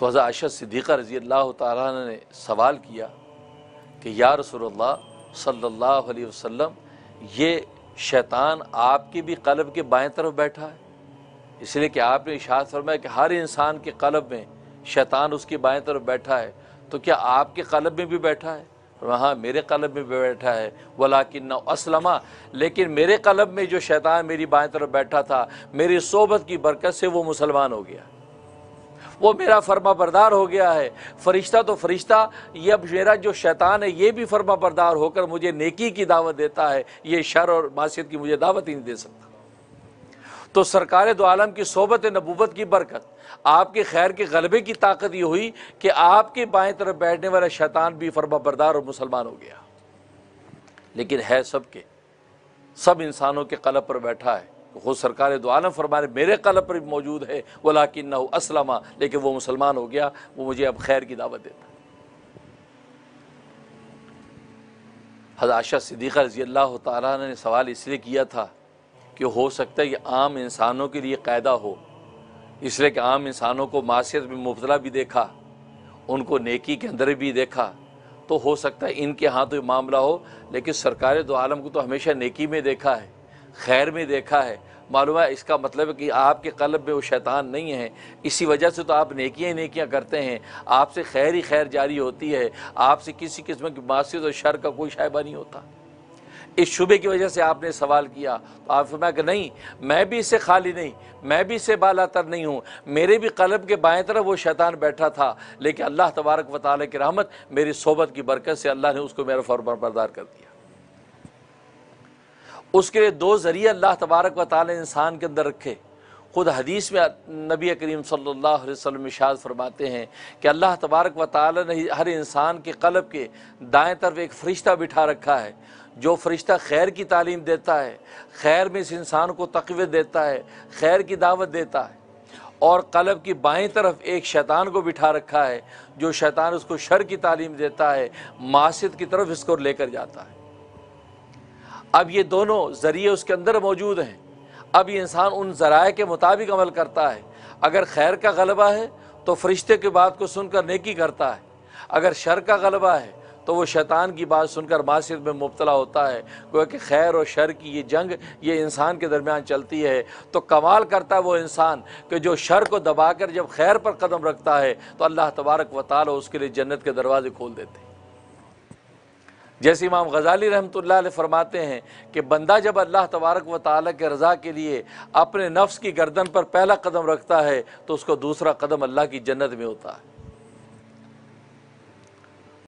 تو حضرت عائشہ صدیقہ رضی اللہ تعالیٰ عنہ نے سوال کیا کہ یا رسول اللہ صلی اللہ علیہ وسلم، یہ شیطان آپ کے بھی قلب کے بائیں طرف بیٹھا ہے؟ اس لیے کہ آپ نے ارشاد فرمایا کہ ہر انسان کے قلب میں شیطان اس کی بائیں طرف بیٹھا ہے، تو کیا آپ کے قلب میں بھی بیٹھا ہے؟ ہاں میرے قلب میں بھی بیٹھا ہے، وَلَٰكِنَّ أَسْلَمَ، لیکن میرے قلب میں جو شیطان میری بائیں طرف بیٹھا تھا، میری صحبت کی برکت سے وہ مسلمان ہو گیا، وہ میرا فرما بردار ہو گیا ہے۔ فرشتہ تو فرشتہ، یہ اب میرا جو شیطان ہے یہ بھی فرما بردار ہو کر مجھے نیکی کی دعوت دیتا ہے، یہ شر اور معصیت کی مجھے دعوت ہی نہیں دے سکتا۔ تو سرکار دو عالم کی صحبت نبوت کی برکت، آپ کے خیر کے غلبے کی طاقت یہ ہوئی کہ آپ کے بائیں طرف بیٹھنے والا شیطان بھی فرما بردار اور مسلمان ہو گیا۔ لیکن ہے سب انسانوں کے قلب پر بیٹھا ہے، خود سرکار دو عالم فرمانے میرے قلب پر بھی موجود ہے، وَلَٰكِنَّهُ أَسْلَمَ، لیکن وہ مسلمان ہو گیا، وہ مجھے اب خیر کی دعوت دیتا ہے۔ حضرت عائشہ صدیقہ رضی اللہ تعالیٰ عنہ نے سوال اس لیے کیا تھا کہ ہو سکتا ہے یہ عام انسانوں کے لیے قاعدہ ہو، اس لیے کہ عام انسانوں کو معصیت میں مبتلا بھی دیکھا، ان کو نیکی کے اندر بھی دیکھا، تو ہو سکتا ہے ان کے ہاں تو یہ معاملہ ہو، لیکن سرکار دو عالم کو تو ہمیشہ نیکی میں دیکھا ہے، خیر میں دیکھا ہے۔ معلوم ہے اس کا مطلب ہے کہ آپ کے قلب میں وہ شیطان نہیں ہے، اسی وجہ سے تو آپ نیکیاں ہی نیکیاں کرتے ہیں، آپ سے خیر ہی خیر جاری ہوتی ہے، آپ سے کسی قسم کی معصیت اور شر کا کوئی شائبہ نہیں ہوتا۔ اس شبے کی وجہ سے آپ نے سوال کیا، تو آپ فرمایا کہ نہیں، میں بھی اس سے خالی نہیں، میں بھی اس سے بالا تر نہیں ہوں، میرے بھی قلب کے بائیں طرف وہ شیطان بیٹھا تھا، لیکن اللہ تبارک و تعالیٰ کی رحمت، میری صحبت کی برکت سے اللہ نے اس کو میرا فرما بردار کر دیا۔ اس کے لیے دو ذریعے اللہ تبارک و تعالیٰ نے انسان کے اندر رکھے۔ خود حدیث میں نبی کریم صلی اللہ علیہ وسلم ارشاد فرماتے ہیں کہ اللہ تبارک و تعالیٰ نے ہر انسان کے قلب کے دائیں طرف ایک فرشتہ بٹھا رکھا ہے، جو فرشتہ خیر کی تعلیم دیتا ہے، خیر میں اس انسان کو تقویت دیتا ہے، خیر کی دعوت دیتا ہے، اور قلب کی بائیں طرف ایک شیطان کو بٹھا رکھا ہے، جو شیطان اس کو شر کی تعلیم دیتا ہے، معصیت کی طرف اس کو لے کر جاتا ہے۔ اب یہ دونوں ذریعے اس کے اندر موجود ہیں، اب یہ انسان ان ذرائع کے مطابق عمل کرتا ہے۔ اگر خیر کا غلبہ ہے تو فرشتے کی بات کو سن کر نیکی کرتا ہے، اگر شر کا غلبہ ہے تو وہ شیطان کی بات سن کر معصیت میں مبتلا ہوتا ہے۔ گویا کہ خیر اور شر کی یہ جنگ یہ انسان کے درمیان چلتی ہے، تو کمال کرتا ہے وہ انسان کہ جو شر کو دبا کر جب خیر پر قدم رکھتا ہے تو اللہ تبارک و تعالیٰ اس کے لیے جنت کے دروازے کھول دیتے ہیں۔ جیسے امام غزالی رحمۃ اللہ علیہ فرماتے ہیں کہ بندہ جب اللہ تبارک و تعالیٰ کے رضا کے لیے اپنے نفس کی گردن پر پہلا قدم رکھتا ہے تو اس کو دوسرا قدم اللہ کی جنت میں ہوتا ہے۔